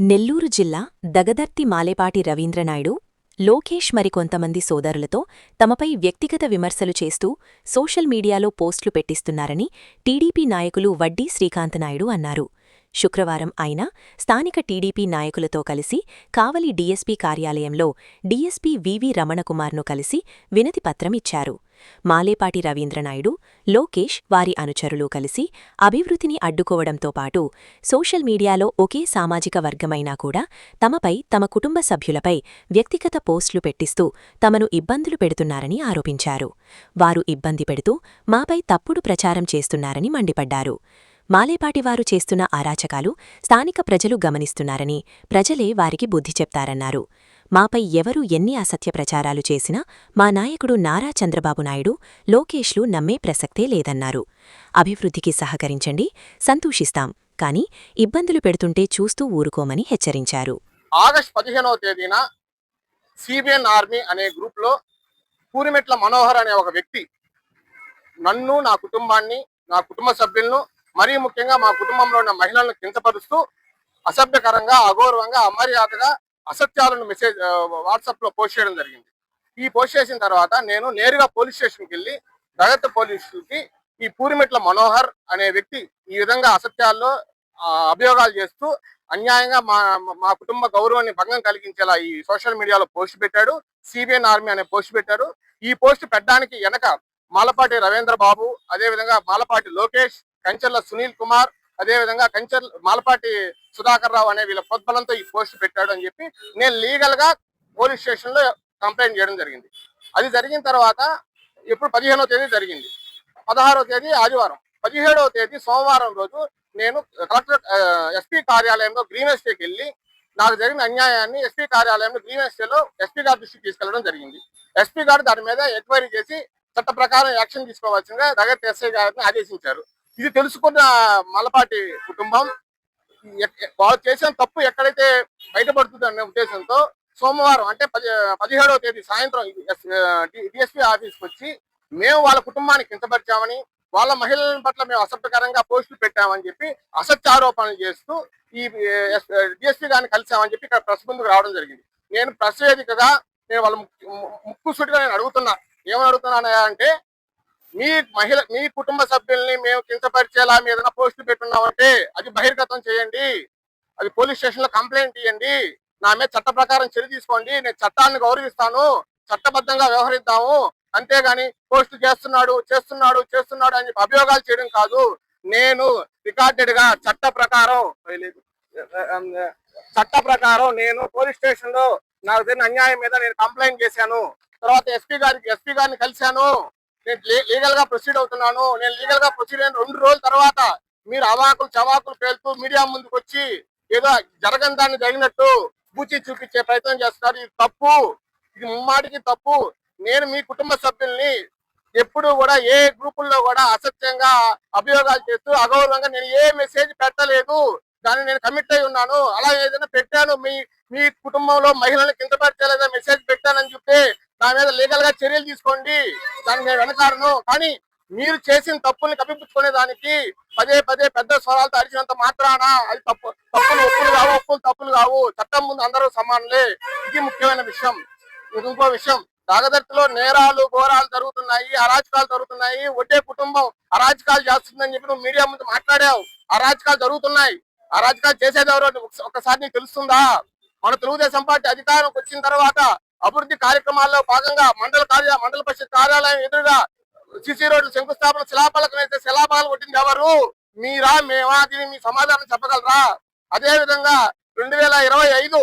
నెల్లూరు జిల్లా దగదర్తి మాలేపాటి రవీంద్రనాయుడు, లోకేష్ మరికొంతమంది సోదరులతో తమపై వ్యక్తిగత విమర్శలు చేస్తూ సోషల్ మీడియాలో పోస్టులు పెట్టిస్తున్నారని టీడీపీ నాయకులు వడ్డీ శ్రీకాంతనాయుడు అన్నారు. శుక్రవారం ఆయన స్థానిక టీడీపీ నాయకులతో కలిసి కావలి డీఎస్పీ కార్యాలయంలో డీఎస్పీ వివి రమణకుమార్ను కలిసి వినతిపత్రం ఇచ్చారు. మాలేపాటి రవీంద్రనాయుడు, లోకేష్ వారి అనుచరులు కలిసి అభివృద్ధిని అడ్డుకోవడంతో పాటు సోషల్ మీడియాలో ఒకే సామాజిక వర్గమైనా కూడా తమపై, తమ కుటుంబ సభ్యులపై వ్యక్తిగత పోస్టులు పెట్టిస్తూ తమను ఇబ్బందులు పెడుతున్నారని ఆరోపించారు. వారు ఇబ్బంది పెడుతూ మాపై తప్పుడు ప్రచారం చేస్తున్నారని మండిపడ్డారు. మాలేపాటివారు చేస్తున్న అరాచకాలు స్థానిక ప్రజలు గమనిస్తున్నారని, ప్రజలే వారికి బుద్ధి చెప్తారన్నారు. మాపై ఎవరు ఎన్ని అసత్య ప్రచారాలు చేసినా మా నాయకుడు నారా చంద్రబాబు నాయుడు, లోకేష్లు నమ్మే ప్రసక్తే లేదన్నారు. అభివృద్ధికి సహకరించండి, సంతోషిస్తాం, కానీ ఇబ్బందులు పెడుతుంటే చూస్తూ ఊరుకోమని హెచ్చరించారు. ఆగస్టు 15వ తేదీన సిబిఎన్ ఆర్మీ అనే గ్రూప్లో పూరిమెట్ల మనోహర్ అనే ఒక వ్యక్తి నన్ను, నా కుటుంబాన్ని, నా కుటుంబ సభ్యులను, మరీ ముఖ్యంగా మా కుటుంబంలో ఉన్న మహిళలను కించపరుస్తూ అసభ్యకరంగా, అగౌరవంగా, అమర్యాదగా అసత్యాలను వాట్సాప్ లో పోస్ట్ చేయడం జరిగింది. ఈ పోస్ట్ చేసిన తర్వాత నేను నేరుగా పోలీస్ స్టేషన్కి వెళ్ళి దగత్ పోలీసులకి ఈ పూరిమెట్ల మనోహర్ అనే వ్యక్తి ఈ విధంగా అసత్యాల్లో అభియోగాలు చేస్తూ అన్యాయంగా మా కుటుంబ గౌరవాన్ని భంగం కలిగించేలా ఈ సోషల్ మీడియాలో పోస్ట్ పెట్టాడు. సిబిఎన్ ఆర్మీ అనే పోస్ట్ పెట్టారు. ఈ పోస్ట్ పెట్టడానికి వెనక మాలపాటి రవీంద్ర బాబు, అదేవిధంగా మాలపాటి లోకేష్, కంచెర్ల సునీల్ కుమార్, అదేవిధంగా మాలపాటి సుధాకర్ రావు అనే వీళ్ళ ప్రోద్బలంతో ఈ పోస్ట్ పెట్టాడు అని చెప్పి నేను లీగల్ గా పోలీస్ స్టేషన్ లో కంప్లైంట్ చేయడం జరిగింది. అది జరిగిన తర్వాత ఇప్పుడు 15వ తేదీ జరిగింది. 16వ తేదీ ఆదివారం, 17వ తేదీ సోమవారం రోజు నేను కలెక్టర్ ఎస్పీ కార్యాలయంలో గ్రీవెన్స్ డేకి వెళ్ళి నాకు జరిగిన అన్యాయాన్ని ఎస్పీ కార్యాలయంలో గ్రీవెన్స్ డేలో ఎస్పీ గారి దృష్టికి తీసుకెళ్లడం జరిగింది. ఎస్పీ గారు దాని మీద ఎంక్వైరీ చేసి చట్ట ప్రకారం యాక్షన్ తీసుకోవాల్సిందిగా దగత్ ఎస్ఐ గారిని ఆదేశించారు. ఇది తెలుసుకున్న మాలపాటి కుటుంబం వాళ్ళు చేసిన తప్పు ఎక్కడైతే బయటపడుతుంది అనే ఉద్దేశంతో సోమవారం అంటే 17వ తేదీ సాయంత్రం డిఎస్పీ ఆఫీస్కి వచ్చి మేము వాళ్ళ కుటుంబాన్ని కించపరిచామని, వాళ్ళ మహిళల పట్ల మేము అసభ్యకరంగా పోస్టులు పెట్టామని చెప్పి అసత్య ఆరోపణలు చేస్తూ ఈ డిఎస్పీ గారిని కలిసామని చెప్పి ఇక్కడ ప్రెస్ ముందుకు రావడం జరిగింది. నేను ప్రెస్ వేదికగా నేను వాళ్ళ ముక్కుసూటిగా నేను అడుగుతున్నా, ఏమని అడుగుతున్నాను అంటే, మీ కుటుంబ సభ్యుల్ని మేము కించపరిచేలా మీద పోస్టులు పెట్టున్నామంటే అది బహిర్గతం చేయండి, అది పోలీస్ స్టేషన్ లో కంప్లైంట్ ఇవ్వండి, నా మీద చట్ట ప్రకారం చర్య తీసుకోండి, నేను చట్టాన్ని గౌరవిస్తాను, చట్టబద్ధంగా వ్యవహరిద్దాము, అంతేగాని పోస్టులు చేస్తున్నాడు అని చెప్పి అభియోగాలు చేయడం కాదు. నేను రికార్డెడ్ గా చట్ట ప్రకారం నేను పోలీస్ స్టేషన్ లో నాకు జరిగిన అన్యాయం మీద నేను కంప్లైంట్ చేశాను. తర్వాత ఎస్పీ గారిని కలిశాను. నేను లీగల్ గా ప్రొసీడ్ అవుతున్నాను. నేను లీగల్ గా ప్రొసీడ్ అయిన 2 రోజుల తర్వాత మీరు అవాకులు చవాకులు పేలుతూ మీడియా ముందుకు వచ్చి ఏదో జరగని దాన్ని జరిగినట్టు బూచి చూపించే ప్రయత్నం చేస్తున్నారు. ఇది తప్పు, ఇది ముమ్మాటికి తప్పు. నేను మీ కుటుంబ సభ్యుల్ని ఎప్పుడు కూడా ఏ గ్రూపుల్లో కూడా అసత్యంగా అభియోగాలు చేస్తూ అగౌరవంగా నేను ఏ మెసేజ్ పెట్టలేదు. దాన్ని నేను కమిట్ అయి ఉన్నాను. అలా ఏదైనా పెట్టాను, మీ కుటుంబంలో మహిళలను కిందపరిచేలేదా మెసేజ్ పెట్టానని చెప్తే నా మీద లీగల్ గా చర్యలు తీసుకోండి, దానికి నేను వెనకాడను. కానీ మీరు చేసిన తప్పుల్ని కప్పిపుచ్చుకునే దానికి పదే పెద్ద స్వరాలతో అరిచినంత మాత్రాన అది తప్పులు కావు. చట్టం ముందు అందరూ సమానులే. ఇది ముఖ్యమైన విషయం. ఇంకో విషయం, దాగదర్తిలో నేరాలు ఘోరాలు జరుగుతున్నాయి, అరాచకాలు జరుగుతున్నాయి. ఒకే కుటుంబం అరాచకాలు చేస్తుందని చెప్పి నువ్వు మీడియా ముందు మాట్లాడావు. అరాచకాలు జరుగుతున్నాయి. అరాచకాలు చేసేది ఎవరో ఒక్కసారి నీకు తెలుస్తుందా? మన తెలుగుదేశం పార్టీ అధికారంకి వచ్చిన తర్వాత అభివృద్ధి కార్యక్రమాల్లో భాగంగా మండల పరిషత్ కార్యాలయం ఎదురుగా సిసి రోడ్లు శంకుస్థాపన శిలాఫలకం అయితే శిలాఫలాలు కొట్టింది ఎవరు? మీరా, మేమా? దీన్ని మీ సమాధానం చెప్పగలరా? అదే విధంగా 2025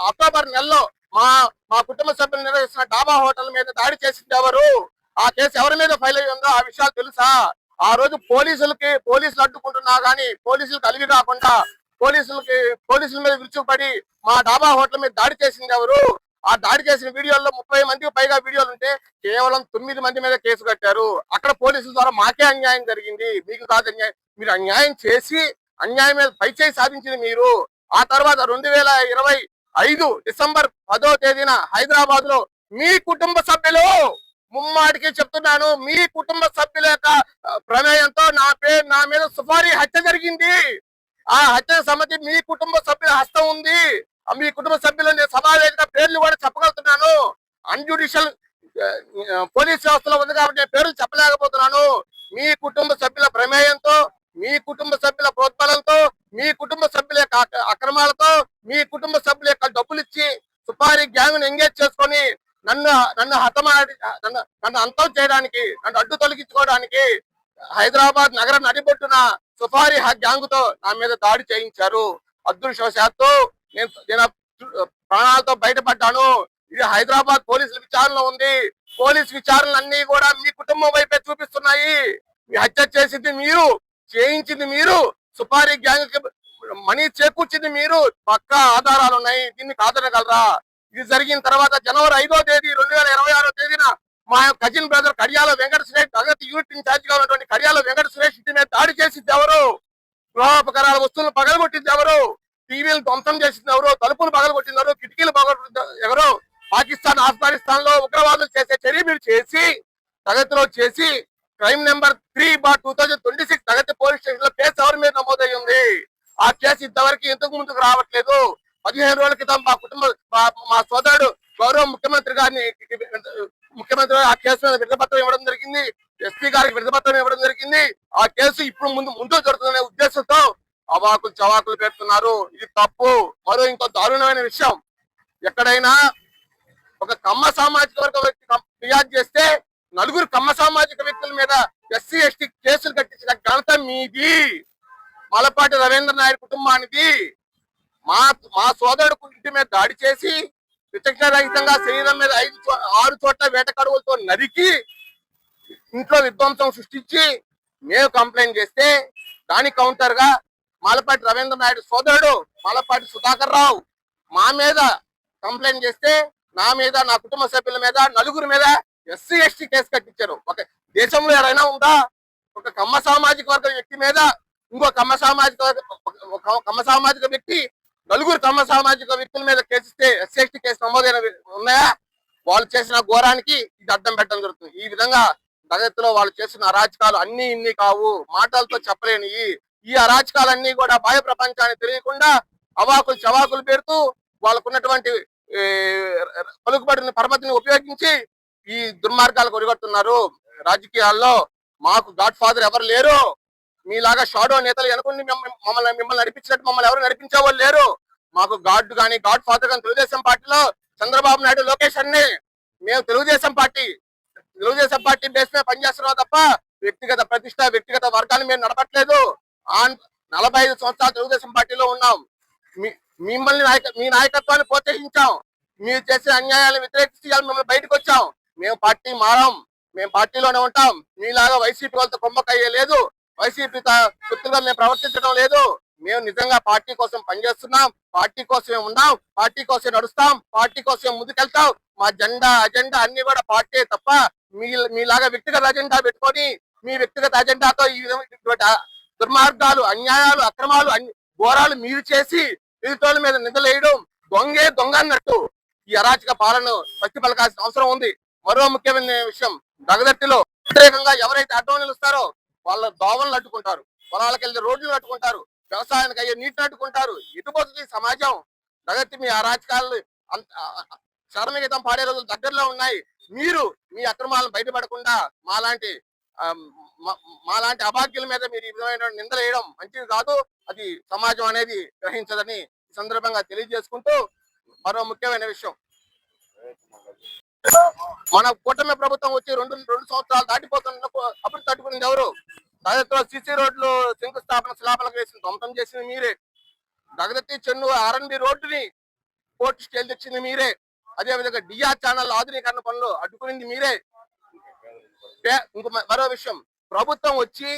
అక్టోబర్ నెలలో మా కుటుంబ సభ్యులు నిర్వహిస్తున్న డాబా హోటల్ మీద దాడి చేసింది ఎవరు? ఆ కేసు ఎవరి మీద ఫైల్ అయ్యి ఉందో ఆ విషయాలు తెలుసా? ఆ రోజు పోలీసులు అడ్డుకుంటున్నా గానీ పోలీసులకు అలివి కాకుండా పోలీసుల మీద విరుచుకుపడి మా డాబా హోటల్ మీద దాడి చేసింది ఎవరు? ఆ దాడి చేసిన వీడియోల్లో 30 మందికి పైగా వీడియోలు ఉంటే కేవలం 9 మంది మీద కేసు కట్టారు. అక్కడ పోలీసుల ద్వారా మాకే అన్యాయం జరిగింది, మీకు కాదు అన్యాయం. మీరు అన్యాయం చేసి అన్యాయం మీద పైచేయి సాధించింది మీరు. ఆ తర్వాత 2025 డిసెంబర్ 10వ తేదీన హైదరాబాద్ లో మీ కుటుంబ సభ్యులు, ముమ్మాటికి చెప్తున్నాను, మీ కుటుంబ సభ్యుల యొక్క ప్రమేయంతో నా మీద సుపారీ హత్య జరిగింది. ఆ హత్యకు సంబంధించి మీ కుటుంబ సభ్యుల హస్తం ఉంది. మీ కుటుంబ సభ్యులు నేను సమావేశంగా పేర్లు కూడా చెప్పగలుగుతున్నాను. అన్జ్యుడిషియల్ పోలీస్ వ్యవస్థలో ఉంది కాబట్టి నేను పేర్లు చెప్పలేకపోతున్నాను. మీ కుటుంబ సభ్యుల ప్రమేయంతో, మీ కుటుంబ సభ్యుల ప్రోత్బలంతో, మీ కుటుంబ సభ్యుల యొక్క అక్రమాలతో, మీ కుటుంబ సభ్యుల యొక్క డబ్బులు ఇచ్చి సుపారీ గ్యాంగ్ ఎంగేజ్ చేసుకొని నన్ను నన్ను హతమాడి నన్ను అంతం చేయడానికి, నన్ను అడ్డు తొలగించుకోవడానికి హైదరాబాద్ నగర నడిబొట్టున సుఫారీ గ్యాంగ్ తో నా మీద దాడి చేయించారు. అదృష్టవశాత్తు నేను ప్రాణాలతో బయటపడ్డాను. ఇది హైదరాబాద్ పోలీసుల విచారణ ఉంది. పోలీస్ విచారణలన్నీ కూడా మీ కుటుంబం వైపే చూపిస్తున్నాయి. మీ హత్య చేసింది మీరు, చేయించింది మీరు, సుపారీ గ్యాంగ్ మనీ చేకూర్చింది మీరు. పక్కా ఆధారాలు ఉన్నాయి. దీన్ని కాదనగలరా? ఇది జరిగిన తర్వాత జనవరి 5వ తేదీ 2026వ తేదీన మా కజిన్ బ్రదర్ కడియాల వెంకట సురేష్ ప్రగతి యూనిట్ ఇన్ఛార్జ్ గా ఉన్నటువంటి కడియాల వెంకట సురేష్ ఇంటి మీద దాడి చేసింది ఎవరు? గృహోపకరాల వస్తువులను పగలగొట్టింది ఎవరు? టీవీలు ధ్వంసం చేసింది ఎవరు? తలుపులు పగలగొట్టింది ఎవరు? కిటికీలు పగలగొట్టింది ఎవరు? పాకిస్తాన్, ఆఫ్ఘనిస్తాన్ లో ఉగ్రవాదులు చేసే చర్య మీరు చేసి ప్రగతిలో చేసి క్రైమ్ నెంబర్ 3/2026 ప్రగతి పోలీస్ స్టేషన్ లో కేసు ఎవరి మీద నమోదై ఉంది? ఆ కేసు ఇంతవరకు ఎందుకు ముందుకు రావట్లేదు? 15 రోజుల క్రితం మా సోదరుడు గౌరవ ముఖ్యమంత్రి గారిని ముఖ్యమంత్రి ఆ కేసు మీద విడతపత్రం ఇవ్వడం జరిగింది. ఎస్పీ గారికి విడతపత్రం ఇవ్వడం జరిగింది. ఆ కేసు ఇప్పుడు ముందు జరుగుతున్న ఉద్దేశంతో అవాకులు చవాకులు పెడుతున్నారు. ఇది తప్పు. మరో ఇంకో దారుణమైన విషయం, ఎక్కడైనా ఒక కమ్మ సామాజిక వర్గ వ్యక్తి ఫిర్యాదు చేస్తే నలుగురు కమ్మ సామాజిక వ్యక్తుల మీద ఎస్సీ ఎస్టీ కేసులు కట్టించిన ఘనత మీది. మలపాటి రవీంద్ర నాయుడు కుటుంబానికి మా సోదరుడు ఇంటి మీద దాడి చేసి విచక్షణ రహితంగా శరీరం మీద 6 చోట్ల వేట కడువులతో నరికి ఇంట్లో విధ్వంసం సృష్టించి మేము కంప్లైంట్ చేస్తే దానికి కౌంటర్ గా మాలపాటి రవీంద్ర నాయుడు సోదరుడు మాలపాటి సుధాకర్ రావు మా మీద కంప్లైంట్ చేస్తే నా మీద, నా కుటుంబ సభ్యుల మీద, నలుగురు మీద ఎస్సీ ఎస్టీ కేసు కట్టించారు. ఒక దేశంలో ఎవరైనా ఉందా? ఒక కమ్మ సామాజిక వర్గ వ్యక్తి మీద ఇంకో కమ్మ సామాజిక వ్యక్తి నలుగురు కమ్మ సామాజిక వ్యక్తుల మీద కేసిస్తే ఎస్సీ ఎస్టీ కేసు నమోదైన ఉన్నాయా? వాళ్ళు చేసిన ఘోరానికి ఇది అడ్డం పెట్టడం జరుగుతుంది. ఈ విధంగా జగత్తులో వాళ్ళు చేసిన అరాచకాలు అన్ని ఇన్ని కావు, మాటలతో చెప్పలేని ఈ అరాచకాలన్నీ కూడా బాహ్య ప్రపంచానికి తెలియకుండా అవాకులు చవాకులు పెడుతూ వాళ్ళకున్నటువంటి పలుకుబడిన పరపతిని ఉపయోగించి ఈ దుర్మార్గాలు కొరిగొడుతున్నారు. రాజకీయాల్లో మాకు గాడ్ ఫాదర్ ఎవరు లేరు. మీలాగా షాడో నేతలు అనుకుని మిమ్మల్ని నడిపించినట్టు మమ్మల్ని ఎవరు నడిపించే వాళ్ళు లేరు. మాకు గాడ్ ఫాదర్ కానీ తెలుగుదేశం పార్టీలో చంద్రబాబు నాయుడు, లోకేష్ అన్ని. మేము తెలుగుదేశం పార్టీ బేస్ మీద పనిచేస్తున్నాం తప్ప వ్యక్తిగత ప్రతిష్ట, వ్యక్తిగత వర్గాన్ని మేము నడపట్లేదు. 45 సంవత్సరాలు తెలుగుదేశం పార్టీలో ఉన్నాం. మీ నాయకత్వాన్ని ప్రోత్సహించాం. మీరు చేసే అన్యాయాలను వ్యతిరేకించి మిమ్మల్ని బయటకు వచ్చాం. మేము పార్టీ మారాం, మేము పార్టీలోనే ఉంటాం. మీలాగా వైసీపీ వాళ్ళతో కొమ్మకయ్యే లేదు, వైసీపీ గుర్తుగా మేము ప్రవర్తించడం లేదు. మేము నిజంగా పార్టీ కోసం పనిచేస్తున్నాం, పార్టీ కోసమే ఉన్నాం, పార్టీ కోసం నడుస్తాం, పార్టీ కోసం ముందుకెళ్తాం. మా అజెండా అన్ని కూడా పార్టీ తప్ప మీలాగా వ్యక్తిగత అజెండా పెట్టుకొని మీ వ్యక్తిగత అజెండాతో ఈ విధంగా దుర్మార్గాలు, అన్యాయాలు, అక్రమాలు, ఘోరాలు మీరు చేసి ఎదుటోళ్ళ మీద నిందలేయడం దొంగ అన్నట్టు ఈ అరాచక పాలన పచ్చి పలకాల్సిన అవసరం ఉంది. మరో ముఖ్యమైన విషయం, దగదర్తిలో వ్యతిరేకంగా ఎవరైతే అడ్డం నిలుస్తారో వాళ్ళ దోవలను అడ్డుకుంటారు, పొలాలకు వెళ్ళి రోడ్లు అడ్డుకుంటారు, వ్యవసాయానికి అయ్యే నీటిని అడ్డుకుంటారు. ఎటుపోతుంది సమాజం? దగదర్తి మీ అరాచకాలు శరణగీతం పాడే రోజులు దగ్గరలో ఉన్నాయి. మీరు మీ అక్రమాలను బయటపడకుండా మాలాంటి అభాగ్యుల మీద మీరు ఈ విధమైన నిందలు వేయడం మంచిది కాదు. అది సమాజం అనేది గ్రహించదని ఈ సందర్భంగా తెలియజేసుకుంటూ, మరో ముఖ్యమైన విషయం, మన కూటమి ప్రభుత్వం వచ్చి రెండు సంవత్సరాలు దాటిపోతున్నప్పుడు అప్పుడు తట్టుకునేది ఎవరు? దగదత్తిలో సిసి రోడ్లు శంకుస్థాపన శిలాపలకు వేసింది ధ్వంసం చేసింది మీరే. దగదత్తి చెన్ను R&B రోడ్డుని కోర్టు స్టేల్ తెచ్చింది మీరే. అదేవిధంగా డిఆర్ ఛానల్ ఆధునీకరణ పనులు అడ్డుకునింది మీరే. ఇంకో మరో విషయం, ప్రభుత్వం వచ్చి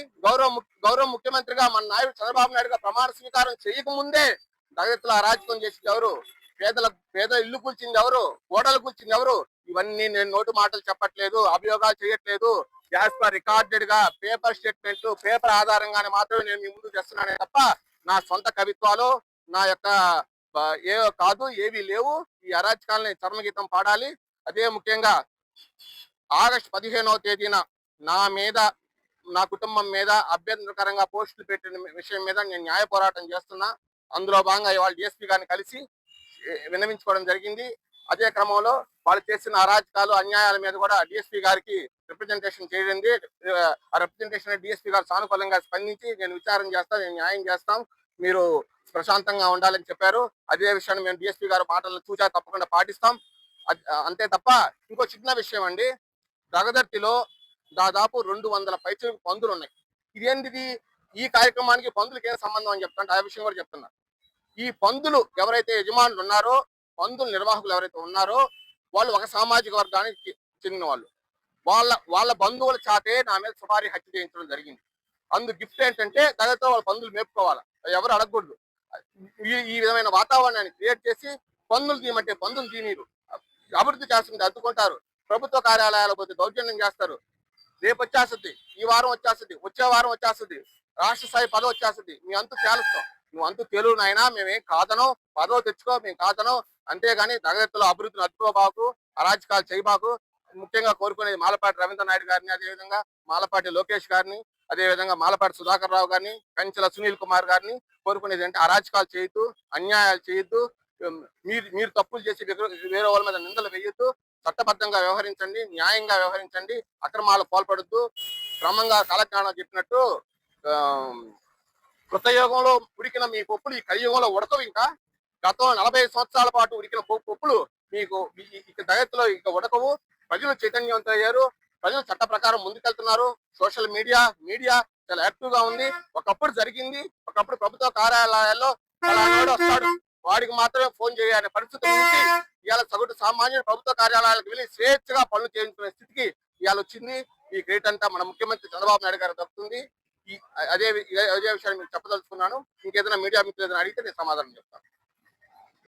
గౌరవ ముఖ్యమంత్రిగా మన నాయుడు చంద్రబాబు నాయుడుగా ప్రమాణ స్వీకారం చేయకముందే దగదత్తిలో అరాచకం చేసింది ఎవరు? పేద ఇల్లు కూల్చింది ఎవరు? గోడలు కూల్చింది ఎవరు? ఇవన్నీ నేను నోటు మాటలు చెప్పట్లేదు, అభియోగాలు చేయట్లేదు. యాజ్ పర్ రికార్డెడ్ గా పేపర్ స్టేట్మెంట్, పేపర్ ఆధారంగానే మాత్రమే నేను మీ ముందు చేస్తున్నానే తప్ప నా సొంత కవిత్వాలు నా యొక్క ఏవి లేవు. ఈ అరాచకాలని చర్మగీతం పాడాలి. అదే ముఖ్యంగా ఆగస్టు 15వ తేదీన నా మీద నా కుటుంబం మీద అభ్యంతరకరంగా పోస్టులు పెట్టిన విషయం మీద నేను న్యాయ పోరాటం చేస్తున్నా. అందులో భాగంగా ఇవాళ డిఎస్పీ గారిని కలిసి విన్నవించుకోవడం జరిగింది. అదే క్రమంలో వాళ్ళు చేసిన అరాచకాలు అన్యాయాల మీద కూడా డిఎస్పీ గారికి రిప్రజెంటేషన్ చేయండి. ఆ రిప్రజెంటేషన్ డిఎస్పీ గారు సానుకూలంగా స్పందించి నేను విచారణ చేస్తాను, నేను న్యాయం చేస్తాం, మీరు ప్రశాంతంగా ఉండాలని చెప్పారు. అదే విషయాన్ని మేము డిఎస్పీ గారు మాటలను చూచా తప్పకుండా పాటిస్తాం. అంతే తప్ప ఇంకో చిన్న విషయం అండి, దగదర్తిలో దాదాపు 200 పైచలకు పందులు ఉన్నాయి. ఇదేంటిది, ఈ కార్యక్రమానికి పందులకి ఏం సంబంధం అని చెప్తాను, ఆ విషయం కూడా చెప్తున్నా. ఈ పందులు ఎవరైతే యజమానులు ఉన్నారో, పందుల నిర్వాహకులు ఎవరైతే ఉన్నారో వాళ్ళు ఒక సామాజిక వర్గానికి చెందిన వాళ్ళు. వాళ్ళ బంధువుల చాటే నా మీద సుమారి హత్య చేయించడం జరిగింది. అందు గిఫ్ట్ ఏంటంటే దగతో వాళ్ళ పందులు మేపుకోవాలి, ఎవరు అడగకూడదు. ఈ విధమైన వాతావరణాన్ని క్రియేట్ చేసి పందులు తీయమంటే పందులు తీనీరు, అభివృద్ధి చేస్తుంది అడ్డుకుంటారు, ప్రభుత్వ కార్యాలయాల పోతే దౌర్జన్యం చేస్తారు. రేపు వచ్చేస్తుంది, ఈ వారం వచ్చేస్తుంది, వచ్చే వారం వచ్చేస్తుంది, రాష్ట్ర స్థాయి పదవి వచ్చేస్తుంది, మీ అంతు తేలుస్తాం. నువ్వు అంతు తెలుగు నాయనా, మేమేం కాదనో, పదవి తెచ్చుకో, మేము కాదనో, అంతేగాని దగదత్తులో అభివృద్ధిని అడ్డుకోబాకు, అరాజకాలు చేయబాకు. ముఖ్యంగా కోరుకునేది మాలపాటి రవీంద్ర నాయుడు గారిని, అదేవిధంగా మాలపాటి లోకేష్ గారిని, అదేవిధంగా మాలపాటి సుధాకర్ రావు గారిని, కంచెల సునీల్ కుమార్ గారిని కోరుకునేది అంటే అరాజకాలు చేయొద్దు, అన్యాయాలు చేయొద్దు, మీరు తప్పులు చేసి వేరే వాళ్ళ మీద నిందలు వేయొద్దు, చట్టబద్ధంగా వ్యవహరించండి, న్యాయంగా వ్యవహరించండి, అక్రమాలు పాల్పడద్దు. క్రమంగా కాలజ్ఞానం చెప్పినట్టు కృతయుగంలో ఉడికిన మీ పప్పులు ఈ కలియుగంలో ఉడకవు. ఇంకా గతం 40 సంవత్సరాల పాటు ఉడికిన పప్పులు మీకు ఇక దగత్తులో ఇక ఉడకవు. ప్రజలు చైతన్యవంతమయ్యారు, ప్రజలు చట్ట ప్రకారం ముందుకెళ్తున్నారు. సోషల్ మీడియా చాలా యాక్టివ్ గా ఉంది. ఒకప్పుడు జరిగింది, ఒకప్పుడు ప్రభుత్వ కార్యాలయాల్లో అలాంటి వస్తాడు, వాడికి మాత్రమే ఫోన్ చేయాలనే పరిస్థితి నుంచి ఇవాళ సగటు సామాన్యుడు ప్రభుత్వ కార్యాలయాలకు వెళ్ళి స్వేచ్ఛగా పనులు చేయించుకునే స్థితికి ఇవాళ వచ్చింది. ఈ క్రెడిట్ అంతా మన ముఖ్యమంత్రి చంద్రబాబు నాయుడు గారు దక్కుతుంది. అదే విషయాన్ని మీకు చెప్పదలుచుకున్నాను. ఇంకేదైనా మీడియా మిత్రులు ఏదైనా అడిగితే నేను సమాధానం చెప్తాను.